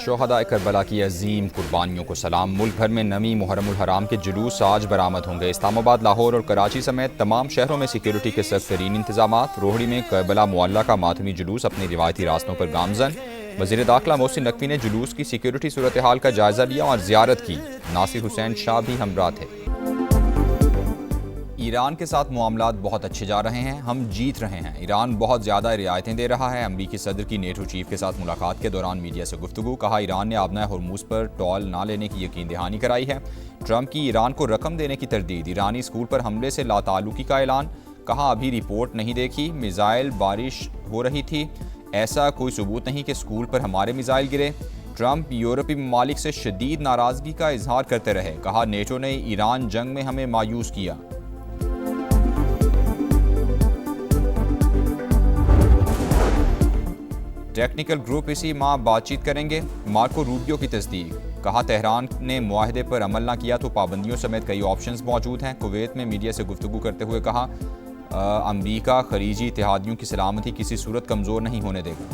शोहदाए Karbala की अजीम कुर्बानियों को सलाम। मुल्क भर में नवी मुहर्रमुल हराम के जुलूस आज बरामद होंगे। इस्लामाबाद, लाहौर और कराची समेत तमाम शहरों में सिक्योरिटी के सख्त तरीन इंतजाम। रोहड़ी में करबला मुअल्ला का मातमी जुलूस अपने रिवायती रास्तों पर गामजन। वज़ीर दाखिला मोहसिन नकवी ने जुलूस की सिक्योरिटी सूरत हाल का जायजा लिया और जियारत की। नासिर हुसैन शाह भी हमरा थे। ईरान के साथ मामलात बहुत अच्छे जा रहे हैं, हम जीत रहे हैं। ईरान बहुत ज़्यादा रियायतें दे रहा है। अमरीकी सदर की नेटो चीफ के साथ मुलाकात के दौरान मीडिया से गुफ्तगू। कहा, ईरान ने आबना होर्मुज़ पर टॉल ना लेने की यकीन दहानी कराई है। ट्रंप की ईरान को रकम देने की तरदीद। ईरानी स्कूल पर हमले से लाताल्लुकी का ऐलान। कहा, अभी रिपोर्ट नहीं देखी, मिज़ाइल बारिश हो रही थी, ऐसा कोई सबूत नहीं कि स्कूल पर हमारे मिज़ाइल गिरे। ट्रंप यूरोपीय ममालिक से शदीद नाराज़गी का इजहार करते रहे। कहा, नेटो ने ईरान जंग में हमें मायूस किया। टेक्निकल ग्रुप इसी माह बातचीत करेंगे। मार्को रूबियो की तस्दीक। कहा, तेहरान ने मुआहदे पर अमल न किया तो पाबंदियों समेत कई ऑप्शंस मौजूद हैं। कुवैत में मीडिया से गुफ्तगू करते हुए कहा, अमरीका खलीजी इत्तेहादियों की सलामती किसी सूरत कमज़ोर नहीं होने देगा।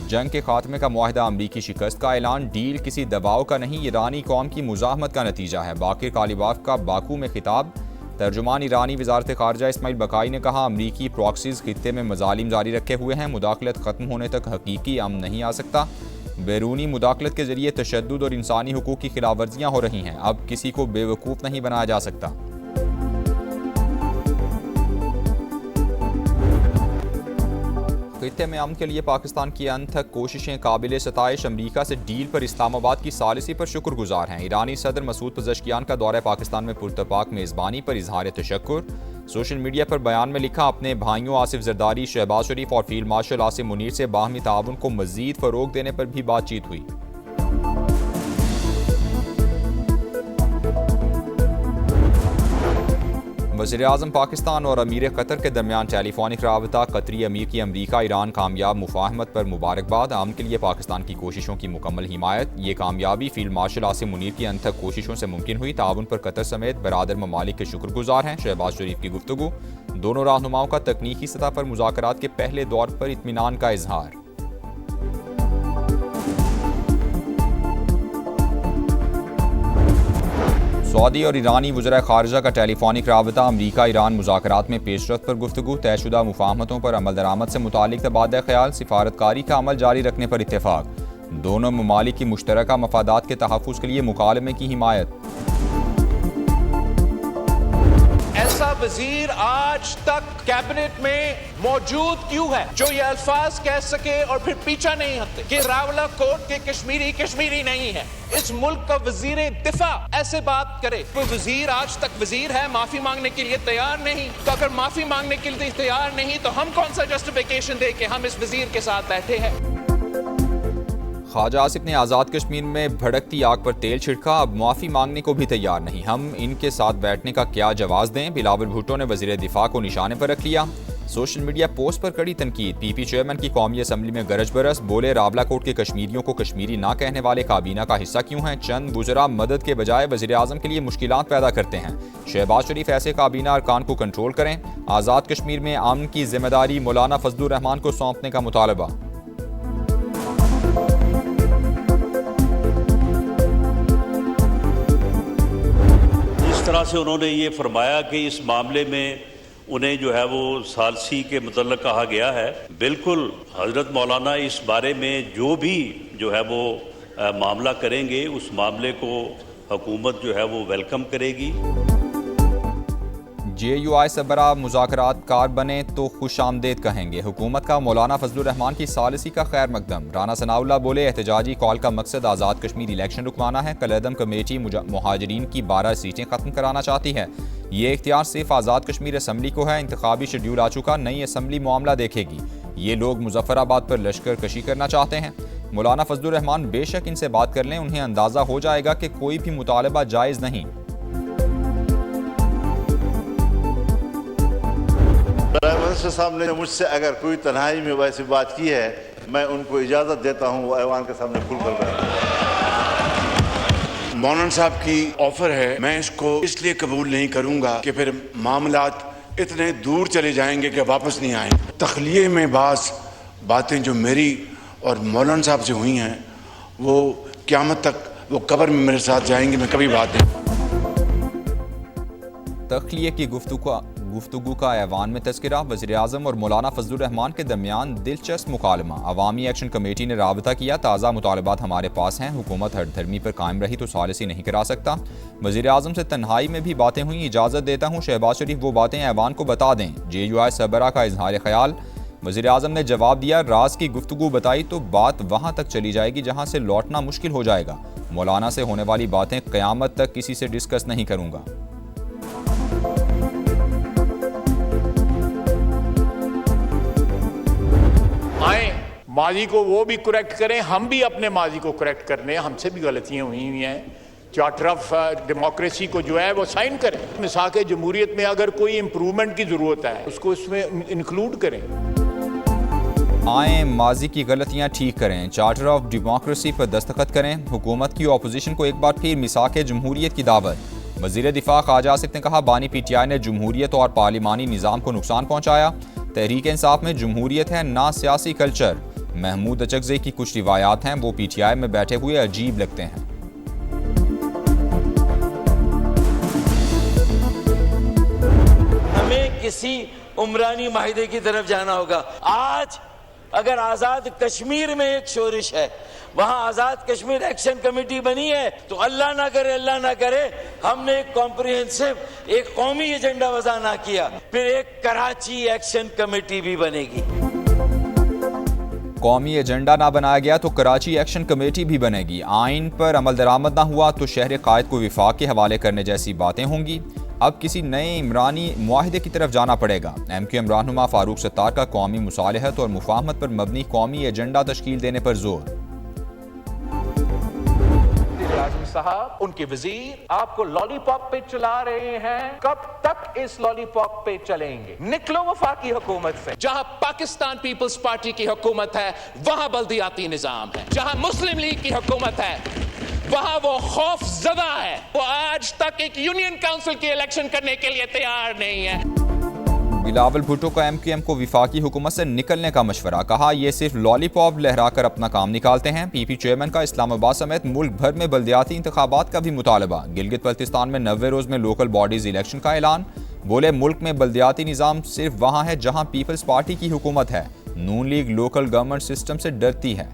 जंग के खात्मे का मुआहदा अमरीकी शिकस्त का ऐलान। डील किसी दबाव का नहीं, ईरानी कौम की मुज़ाहमत का नतीजा है। बाकिर कालिबाफ का बाकू में खिताब। तर्जुमान ईरानी वजारत खारजा इस्माइल बकाई ने कहा, अमरीकी प्रॉक्सीज खित्ते में मजालिम जारी रखे हुए हैं। मुदाखलत ख़त्म होने तक हकीकी अमन नहीं आ सकता। बैरूनी मुदाखलत के जरिए तशद्दुद और इंसानी हुकूक की खिलाफ वर्जियाँ हो रही हैं। अब किसी को बेवकूफ़ नहीं बनाया जा सकता। खित्ते में अमन के लिए पाकिस्तान की अनथक कोशिशें काबिल सताइश। अमरीका से डील पर इस्लामाबाद की सालिसी पर शुक्रगुजार हैं। ईरानी सदर मसूद पज़ेश्कियान का दौरा पाकिस्तान में पुरतपाक मेज़बानी पर इजहार तशक्कुर। सोशल मीडिया पर बयान में लिखा, अपने भाइयों आसिफ जरदारी, शहबाज शरीफ और फील्ड मार्शल आसिम मुनीर से बाहमी ताउन को मज़ीद फ़रोग़ देने पर भी बातचीत हुई। वज़ीर-ए-आज़म पाकिस्तान और अमीर कतर के दरमियान टेलीफोनिक राबता। कतरी अमीर की अमरीका ईरान कामयाब मुफाहमत पर मुबारकबाद। अमन के लिए पाकिस्तान की कोशिशों की मुकम्मल हिमायत। ये कामयाबी फील्ड मार्शल आसिम मुनीर की अनथक कोशिशों से मुमकिन हुई। ताउन पर कतर समेत बरादर ममालिक के शुक्रगुजार हैं। शहबाज शरीफ की गुफ्तगू। दोनों रहनुमाओं का तकनीकी सतह पर मुज़ाकरात के पहले दौर पर इत्मीनान का इजहार। सऊदी और ईरानी वज़ीर ख़ारिजा का टेलीफोनिक राबता। अमरीका ईरान मुज़ाकरात में पेशरफ्त पर गुफ्तगू। तयशुदा मुफाहमतों पर अमल दरामद से मुतालिक तबादला ख्याल। सिफारतकारी का अमल जारी रखने पर इत्तेफाक। दोनों ममालिक की मुश्तरका मफादात के तहफ़्फ़ुज़ के लिए मुकालमे की हिमायत। ऐसा वजीर आज तक कैबिनेट में मौजूद क्यों है जो ये अल्फाज कह सके और फिर पीछा नहीं हटते कि रावलाकोट के कश्मीरी कश्मीरी नहीं है। इस मुल्क का वजीर दिफा ऐसे बात करे। कोई वजीर आज तक वजीर है, माफी मांगने के लिए तैयार नहीं। तो अगर माफी मांगने के लिए तैयार नहीं तो हम कौन सा जस्टिफिकेशन दे के हम इस वजीर के साथ बैठे हैं। ख्वाजा आसिफ ने आज़ाद कश्मीर में भड़कती आग पर तेल छिड़का। अब माफ़ी मांगने को भी तैयार नहीं, हम इनके साथ बैठने का क्या जवाब दें। बिलावल भुट्टो ने वज़ीर दिफा को निशाने पर रख लिया। सोशल मीडिया पोस्ट पर कड़ी तनकीद। पीपी चेयरमैन की कौमी असम्बली में गरज बरस। बोले, रावलाकोट के कश्मीरियों को कश्मीरी ना कहने वाले काबीना का हिस्सा क्यों हैं। चंद बुज़रा मदद के बजाय वज़ीर आज़म के लिए मुश्किलात पैदा करते हैं। शहबाज शरीफ ऐसे काबीना अरकान को कंट्रोल करें। आज़ाद कश्मीर में अमन की जिम्मेदारी मौलाना फजलुर रहमान को सौंपने का मुतालबा। तरह से उन्होंने ये फरमाया कि इस मामले में उन्हें जो है वो सालसी के मतलब कहा गया है। बिल्कुल हज़रत मौलाना इस बारे में जो भी जो है वो मामला करेंगे उस मामले को हुकूमत जो है वो वेलकम करेगी। JUI सरबराह मुज़ाकरात कार बने तो खुश आमदेद कहेंगे। हुकूमत का मौलाना फजलुर रहमान की सालिसी का खैर मकदम। राना सनाउल्लाह बोले, एहतजाजी कॉल का मकसद आज़ाद कश्मीर इलेक्शन रुकवाना है। कलअदम कमेटी मुहाजिरीन की 12 सीटें ख़त्म कराना चाहती है। ये इख्तियार सिर्फ आज़ाद कश्मीर असम्बली को है। इंतखाबी शेड्यूल आ चुका, नई असम्बली मामला देखेगी। ये लोग मुजफ्फराबाद पर लश्कर कशी करना चाहते हैं। मौलाना फजलुर रहमान बेशक इनसे बात कर लें, उन्हें अंदाज़ा हो जाएगा कि कोई भी मुतालबा जायज़ नहीं। प्राइम मिनिस्टर साहब ने मुझसे अगर कोई तन्हाई में वैसी बात की है, मैं उनको इजाज़त देता हूँ वो ऐवान के सामने खुलकर बैठें। मौलाना साहब की ऑफर है, मैं इसको इसलिए कबूल नहीं करूँगा कि फिर मामलात इतने दूर चले जाएंगे कि वापस नहीं आएंगे। तखलिये में बास बातें जो मेरी और मौलाना साहब से हुई हैं वो क़यामत तक वो कब्र में मेरे साथ जाएंगी, मैं कभी बात नहीं। तख्लिये की गुफ्तगू का ऐवान में तज़किरा। वज़ीर-ए-आज़म और मौलाना फजलुर रहमान के दरमियान दिलचस्प मुकालमा। अवामी एक्शन कमेटी ने राबता किया, ताज़ा मुतालबात हमारे पास हैं, हुकूमत हरधर्मी पर कायम रही तो सालिसी नहीं करा सकता। वज़ीर-ए-आज़म से तन्हाई में भी बातें हुई, इजाज़त देता हूँ शहबाज शरीफ वो बातें ऐवान को बता दें। JUI सरबराह का इजहार ख्याल। वज़ीर-ए-आज़म ने जवाब दिया, राज की गुफ्तगू बताई तो बात वहाँ तक चली जाएगी जहाँ से लौटना मुश्किल हो जाएगा। मौलाना से होने वाली बातें क़यामत तक किसी से डिस्कस नहीं करूँगा। आए माजी को वो भी करेक्ट करें, हम भी अपने माजी को करेक्ट कर लें, हमसे भी गलतियां हुई हैं। चार्टर ऑफ डेमोक्रेसी को जो है वो साइन करें। मिसाक जमहूरियत में अगर कोई इम्प्रूवमेंट की ज़रूरत है उसको इसमें इंक्लूड करें। आए माजी की गलतियां ठीक करें, चार्टर ऑफ डेमोक्रेसी पर दस्तखत करें। हुकूमत की अपोजिशन को एक बार फिर मिसाक जमहूरियत की दावत। वज़ीर दिफा ख्वाजा आसिफ ने कहा, बानी PTI ने जमहूरियत और पार्लिमानी निज़ाम को नुकसान पहुँचाया। तहरीक इंसाफ में जमहूरियत है ना सियासी कल्चर। महमूद अचकज़ई की कुछ रिवायात हैं, वो PTI में बैठे हुए अजीब लगते हैं। हमें किसी उमरानी माहिदे की तरफ जाना होगा। आज अगर आज़ाद कश्मीर में एक शोरिश है, वहां आज़ाद कश्मीर एक्शन कमेटी बनी है, तो अल्लाह ना करे हमने एक कॉम्प्रिहेंसिव एक कौमी एजेंडा वज़ा ना किया, फिर एक कराची एक्शन कमेटी भी बनेगी। कौमी एजेंडा ना बनाया गया तो कराची एक्शन कमेटी भी बनेगी। आइन पर अमल दरामद ना हुआ तो शहर कायद को विफाक के हवाले करने जैसी बातें होंगी। अब किसी नए इमरानी मुआहिदे की तरफ जाना पड़ेगा। MQM रहनुमा फारूक सत्तार का कौमी मुसालहत और मुफाहमत पर मबनी कौमी एजेंडा तश्कील देने पर जोर। साहब, उनके वजीर आपको लॉलीपॉप पे चला रहे हैं, कब तक इस लॉलीपॉप पे चलेंगे? निकलो वफाकी हुकूमत से। जहां पाकिस्तान पीपल्स पार्टी की हुकूमत है वहां बल्दियाती निजाम है, जहां मुस्लिम लीग की हुकूमत है वहां वो खौफ ज़दा है। वो आज तक एक यूनियन काउंसिल की इलेक्शन करने के लिए तैयार नहीं है। बिलावल भुट्टो का MQM को विफाकी हुकूमत से निकलने का मशवरा। कहा, यह सिर्फ लॉलीपॉप लहराकर अपना काम निकालते हैं। PP चेयरमैन का इस्लामाबाद समेत मुल्क भर में बल्दियाती इंतखाबात का भी मुतालबा। गिलगित बल्तिस्तान में 90 रोज में लोकल बॉडीज इलेक्शन का ऐलान। बोले, मुल्क में बल्दियाती निज़ाम सिर्फ वहाँ है जहाँ पीपल्स पार्टी की हुकूमत है। नून लीग लोकल गवर्नमेंट सिस्टम से डरती है।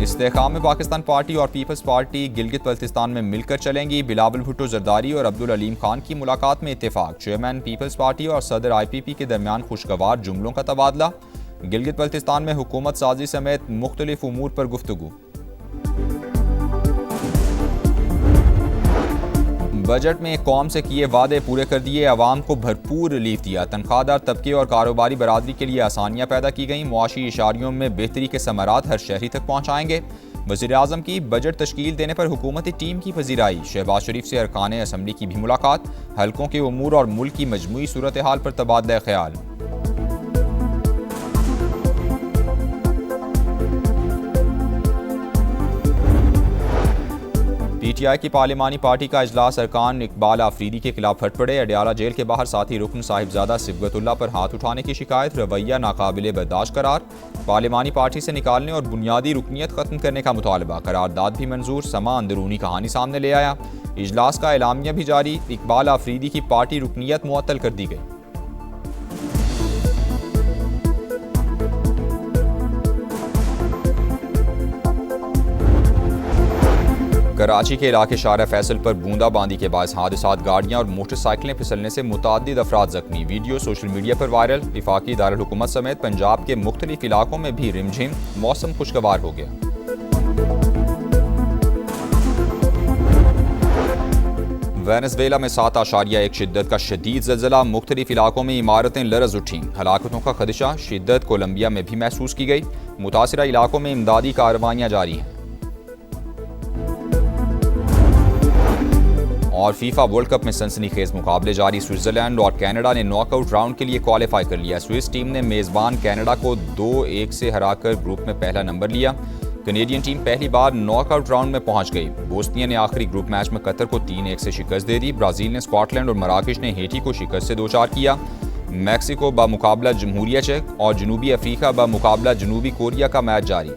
इस्तेहकाम में पाकिस्तान पार्टी और पीपल्स पार्टी गिलगित बल्तिस्तान में मिलकर चलेंगी। बिलावल भुट्टो जरदारी और अब्दुल अलीम खान की मुलाकात में इत्तेफाक। चेयरमैन पीपल्स पार्टी और सदर IPP के दरमियान खुशगवार जुमलों का तबादला। गिलगित बल्तिस्तान में हुकूमत साजी समेत मुख्तलिफ उमूर पर गुफ्तगू। बजट में कौम से किए वादे पूरे कर दिए, अवाम को भरपूर रिलीफ दिया। तनख्वाहदार तबके और कारोबारी बरादरी के लिए आसानियां पैदा की गईं। मुआशी इशारियों में बेहतरी के समारात हर शहरी तक पहुँचाएंगे। वज़ीर-ए-आज़म की बजट तश्कील देने पर हुकूमती टीम की पजीराई। शहबाज शरीफ से अरकान असम्बली की भी मुलाकात। हल्कों के उमूर और मुल्क की मजमूई सूरत हाल पर तबादला ख्याल। PTI की पार्लिमानी पार्टी का इजलास। अरकान इकबाल आफरीदी के खिलाफ फट पड़े। अडियाला जेल के बाहर साथी रुकन साहिबजादा सिबगतुल्ला पर हाथ उठाने की शिकायत। रवैया नाकाबिले बर्दाश्त करार। पार्लिमानी पार्टी से निकालने और बुनियादी रुकनियत खत्म करने का मुतालबा। करारदाद भी मंजूर। समा अंदरूनी कहानी सामने ले आया। इजलास का एलामिया भी जारी। इकबाल आफरीदी की पार्टी रुकनियत मुअत्तल कर दी गई। कराची के इलाके शारा फैसल पर बूंदाबांदी के बाद हादसात। गाड़ियां और मोटरसाइकिलें फिसलने से मुताद्दिद अफराद जख्मी। वीडियो सोशल मीडिया पर वायरल। वफाकी दारुल हुकूमत समेत पंजाब के मुख्तलिफ इलाकों में भी रिमझिम। मौसम खुशगवार हो गया। वेनेज़ुएला में 7.1 शिद्दत का शदीद ज़लज़ला। मुख्तलिफ इलाकों में इमारतें लरज़ उठीं। हलाकतों का खदशा। शिद्दत कोलंबिया में भी महसूस की गई। मुतासिरा इलाकों में इमदादी कार्रवाइयाँ जारी हैं। और फीफा वर्ल्ड कप में सनसनीखेज मुकाबले जारी। स्विट्जरलैंड और कनाडा ने नॉकआउट राउंड के लिए क्वालिफाई कर लिया। स्विस टीम ने मेज़बान कनाडा को 2-1 से हराकर ग्रुप में पहला नंबर लिया। कनेडियन टीम पहली बार नॉकआउट राउंड में पहुंच गई। बोस्निया ने आखिरी ग्रुप मैच में कतर को 3-1 से शिकस्त दे दी। ब्राजील ने स्कॉटलैंड और मराकश ने हेटी को शिकस्त से 2-4 किया। मैक्सिको बमुकाबला जमहूरिया चेक और जनूबी अफ्रीका बमुकाबला जनूबी कोरिया का मैच जारी।